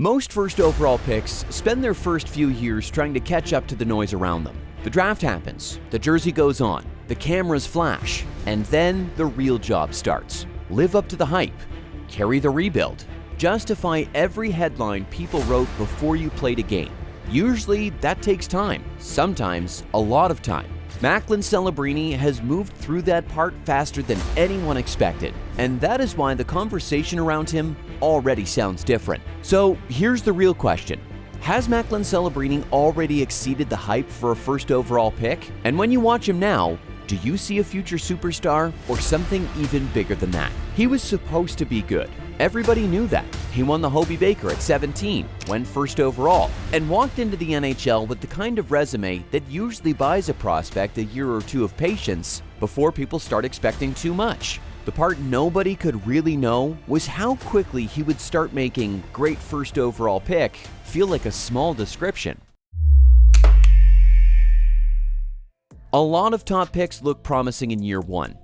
Most first overall picks spend their first few years trying to catch up to the noise around them. The draft happens, the jersey goes on, the cameras flash, and then the real job starts. Live up to the hype, carry the rebuild, justify every headline people wrote before you played a game. Usually that takes time, sometimes a lot of time. Macklin Celebrini has moved through that part faster than anyone expected, and that is why the conversation around him already sounds different. So here's the real question. Has Macklin Celebrini already exceeded the hype for a first overall pick? And when you watch him now, do you see a future superstar or something even bigger than that? He was supposed to be good. Everybody knew that. He won the Hobey Baker at 17, went first overall, and walked into the NHL with the kind of resume that usually buys a prospect a year or two of patience before people start expecting too much. The part nobody could really know was how quickly he would start making great first overall pick feel like a small description. A lot of top picks look promising in year one.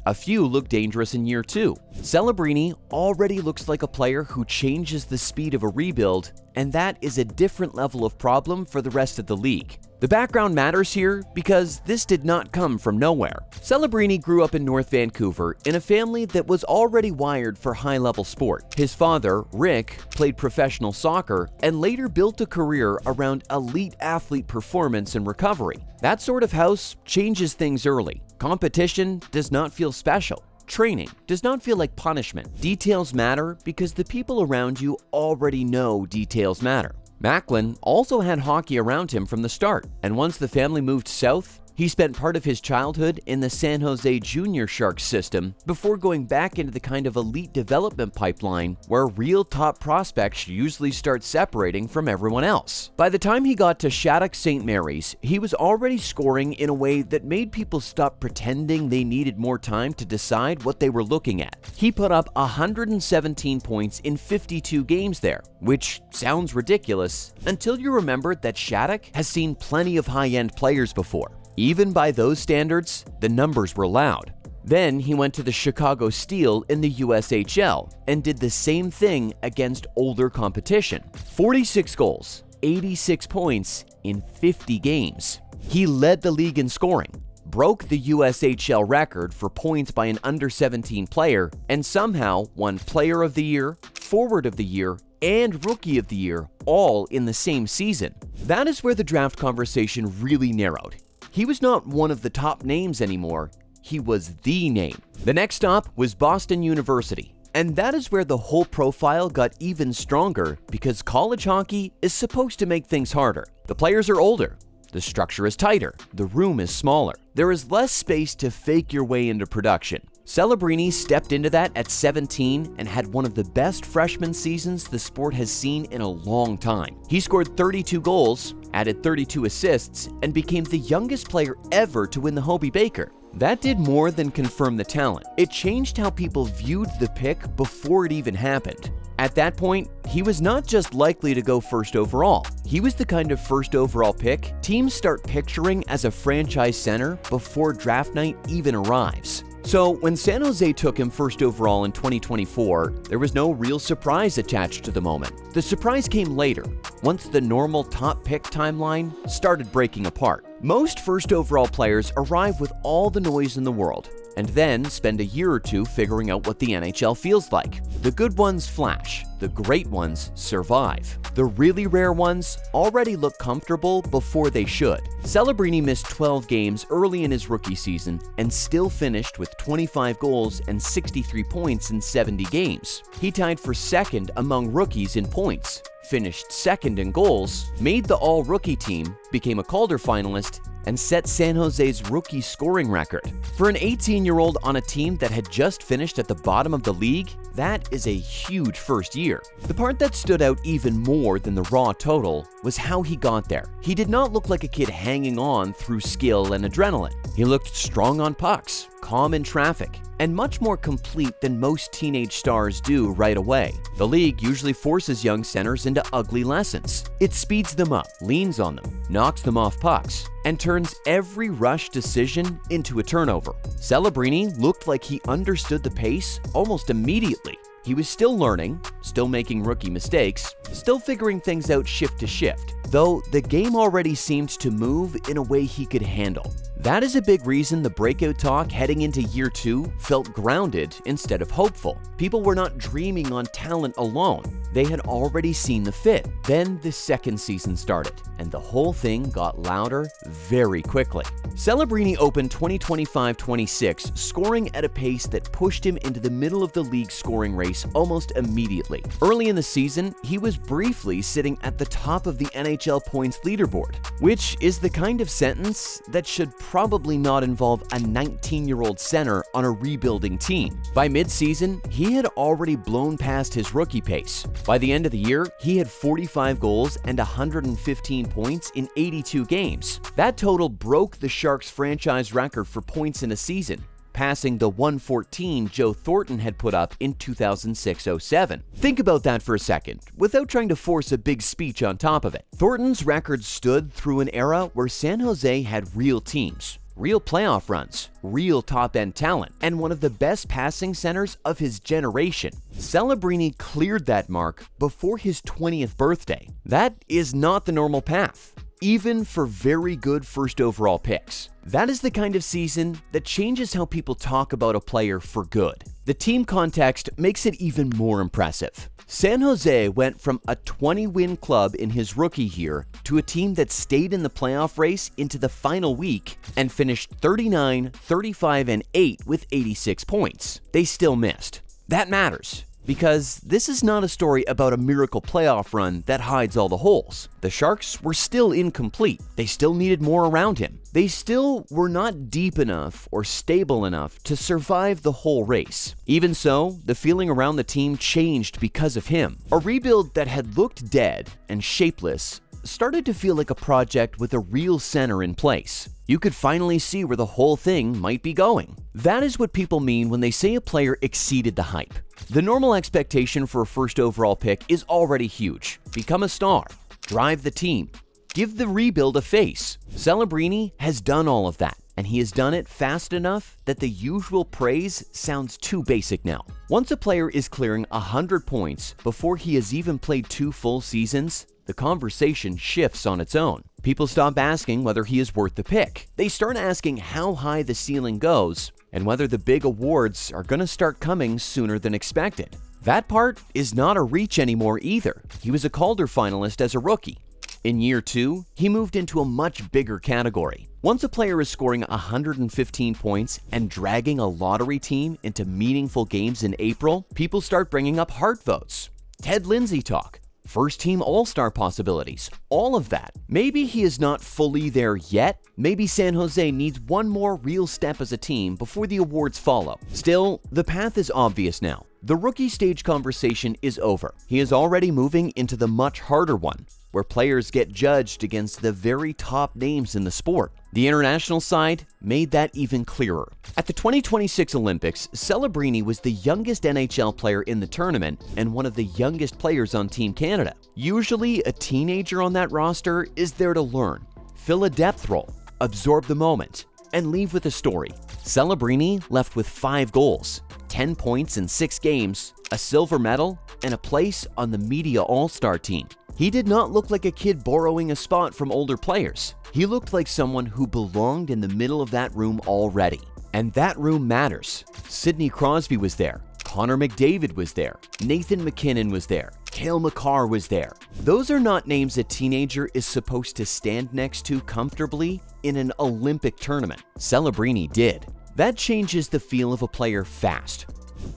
A few look dangerous in year two. Celebrini already looks like a player who changes the speed of a rebuild, and that is a different level of problem for the rest of the league. The background matters here because this did not come from nowhere. Celebrini grew up in North Vancouver in a family that was already wired for high-level sport. His father, Rick, played professional soccer and later built a career around elite athlete performance and recovery. That sort of house changes things early. Competition does not feel special. Training does not feel like punishment. Details matter because the people around you already know details matter. Macklin also had hockey around him from the start, and once the family moved south, he spent part of his childhood in the San Jose Junior Sharks system before going back into the kind of elite development pipeline where real top prospects usually start separating from everyone else. By the time he got to Shattuck St. Mary's, he was already scoring in a way that made people stop pretending they needed more time to decide what they were looking at. He put up 117 points in 52 games there, which sounds ridiculous until you remember that Shattuck has seen plenty of high-end players before. Even by those standards, the numbers were loud. Then he went to the Chicago Steel in the USHL and did the same thing against older competition. 46 goals, 86 points in 50 games. He led the league in scoring, broke the USHL record for points by an under-17 player, and somehow won Player of the Year, Forward of the Year, and Rookie of the Year all in the same season. That is where the draft conversation really narrowed. He was not one of the top names anymore, he was the name. The next stop was Boston University, and that is where the whole profile got even stronger because college hockey is supposed to make things harder. The players are older, the structure is tighter, the room is smaller. There is less space to fake your way into production. Celebrini stepped into that at 17 and had one of the best freshman seasons the sport has seen in a long time. He scored 32 goals, added 32 assists, and became the youngest player ever to win the Hobey Baker. That did more than confirm the talent. It changed how people viewed the pick before it even happened. At that point, he was not just likely to go first overall. He was the kind of first overall pick teams start picturing as a franchise center before draft night even arrives. So when San Jose took him first overall in 2024, there was no real surprise attached to the moment. The surprise came later, once the normal top pick timeline started breaking apart. Most first overall players arrive with all the noise in the world, and then spend a year or two figuring out what the NHL feels like. The good ones flash, the great ones survive. The really rare ones already look comfortable before they should. Celebrini missed 12 games early in his rookie season and still finished with 25 goals and 63 points in 70 games. He tied for second among rookies in points, finished second in goals, made the all-rookie team, became a Calder finalist, and set San Jose's rookie scoring record. For an 18-year-old on a team that had just finished at the bottom of the league, that is a huge first year. The part that stood out even more than the raw total was how he got there. He did not look like a kid hanging on through skill and adrenaline. He looked strong on pucks, calm in traffic, and much more complete than most teenage stars do right away. The league usually forces young centers into ugly lessons. It speeds them up, leans on them, knocks them off pucks, and turns every rush decision into a turnover. Celebrini looked like he understood the pace almost immediately. He was still learning, still making rookie mistakes, still figuring things out shift to shift, though the game already seemed to move in a way he could handle. That is a big reason the breakout talk heading into year 2 felt grounded instead of hopeful. People were not dreaming on talent alone. They had already seen the fit. Then the second season started, and the whole thing got louder very quickly. Celebrini opened 2025-26 scoring at a pace that pushed him into the middle of the league scoring race almost immediately. Early in the season, he was briefly sitting at the top of the NHL points leaderboard, which is the kind of sentence that should probably not involve a 19-year-old center on a rebuilding team. By mid-season, he had already blown past his rookie pace. By the end of the year, he had 45 goals and 115 points in 82 games. That total broke the Sharks franchise record for points in a season, passing the 114 Joe Thornton had put up in 2006-07. Think about that for a second, without trying to force a big speech on top of it. Thornton's record stood through an era where San Jose had real teams, real playoff runs, real top-end talent, and one of the best passing centers of his generation. Celebrini cleared that mark before his 20th birthday. That is not the normal path, even for very good first overall picks. That is the kind of season that changes how people talk about a player for good. The team context makes it even more impressive. San Jose went from a 20-win club in his rookie year to a team that stayed in the playoff race into the final week and finished 39, 35, and 8 with 86 points. They still missed. That matters, because this is not a story about a miracle playoff run that hides all the holes. The Sharks were still incomplete. They still needed more around him. They still were not deep enough or stable enough to survive the whole race. Even so, the feeling around the team changed because of him. A rebuild that had looked dead and shapeless started to feel like a project with a real center in place. You could finally see where the whole thing might be going. That is what people mean when they say a player exceeded the hype. The normal expectation for a first overall pick is already huge. Become a star, drive the team, give the rebuild a face. Celebrini has done all of that, and he has done it fast enough that the usual praise sounds too basic now. Once a player is clearing 100 points before he has even played 2 full seasons, the conversation shifts on its own. People stop asking whether he is worth the pick. They start asking how high the ceiling goes and whether the big awards are going to start coming sooner than expected. That part is not a reach anymore either. He was a Calder finalist as a rookie. In year 2, he moved into a much bigger category. Once a player is scoring 115 points and dragging a lottery team into meaningful games in April, people start bringing up Hart votes, Ted Lindsay talk, first-team All-Star possibilities, all of that. Maybe he is not fully there yet. Maybe San Jose needs one more real step as a team before the awards follow. Still, the path is obvious now. The rookie stage conversation is over. He is already moving into the much harder one, where players get judged against the very top names in the sport. The international side made that even clearer. At the 2026 Olympics, Celebrini was the youngest NHL player in the tournament and one of the youngest players on Team Canada. Usually, a teenager on that roster is there to learn, fill a depth role, absorb the moment, and leave with a story. Celebrini left with 5 goals, 10 points in 6 games, a silver medal, and a place on the media all-star team. He did not look like a kid borrowing a spot from older players. He looked like someone who belonged in the middle of that room already. And that room matters. Sidney Crosby was there. Connor McDavid was there. Nathan McKinnon was there. Cale Makar was there. Those are not names a teenager is supposed to stand next to comfortably in an Olympic tournament. Celebrini did. That changes the feel of a player fast.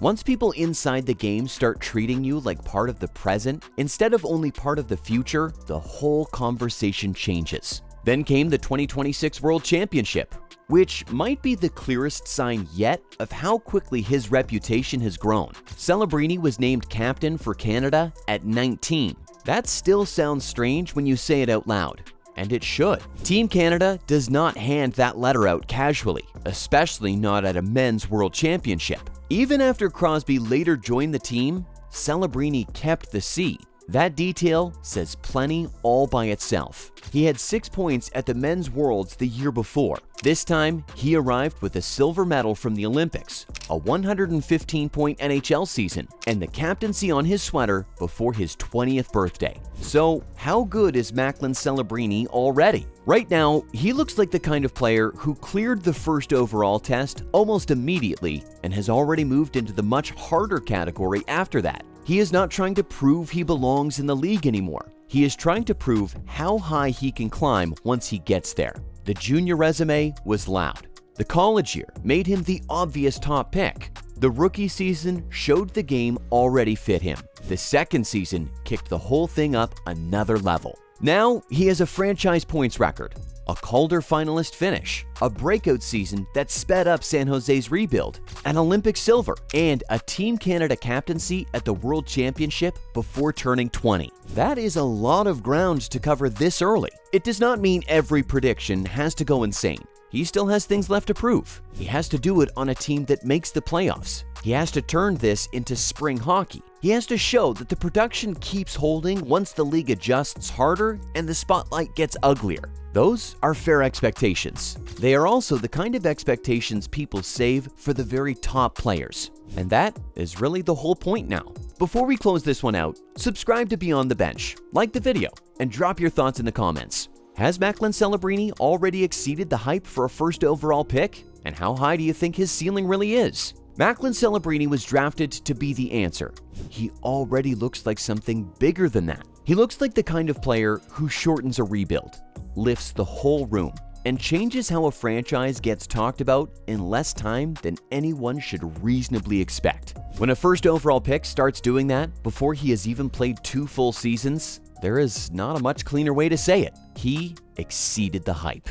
Once people inside the game start treating you like part of the present instead of only part of the future, the whole conversation changes. Then came the 2026 World Championship, which might be the clearest sign yet of how quickly his reputation has grown. Celebrini was named captain for Canada at 19. That still sounds strange when you say it out loud, and it should. Team Canada does not hand that letter out casually, especially not at a men's World Championship. Even after Crosby later joined the team, Celebrini kept the C. That detail says plenty all by itself. He had 6 points at the Men's Worlds the year before. This time, he arrived with a silver medal from the Olympics, a 115-point NHL season, and the captaincy on his sweater before his 20th birthday. So, how good is Macklin Celebrini already? Right now, he looks like the kind of player who cleared the first overall test almost immediately and has already moved into the much harder category after that. He is not trying to prove he belongs in the league anymore. He is trying to prove how high he can climb once he gets there. The junior resume was loud. The college year made him the obvious top pick. The rookie season showed the game already fit him. The second season kicked the whole thing up another level. Now he has a franchise points record, a Calder finalist finish, a breakout season that sped up San Jose's rebuild, an Olympic silver, and a Team Canada captaincy at the World Championship before turning 20. That is a lot of ground to cover this early. It does not mean every prediction has to go insane. He still has things left to prove. He has to do it on a team that makes the playoffs. He has to turn this into spring hockey. He has to show that the production keeps holding once the league adjusts harder and the spotlight gets uglier. Those are fair expectations. They are also the kind of expectations people save for the very top players. And that is really the whole point now. Before we close this one out, subscribe to Beyond the Bench, like the video, and drop your thoughts in the comments. Has Macklin Celebrini already exceeded the hype for a first overall pick? And how high do you think his ceiling really is? Macklin Celebrini was drafted to be the answer. He already looks like something bigger than that. He looks like the kind of player who shortens a rebuild, lifts the whole room, and changes how a franchise gets talked about in less time than anyone should reasonably expect. When a first overall pick starts doing that before he has even played 2 full seasons, there is not a much cleaner way to say it. He exceeded the hype.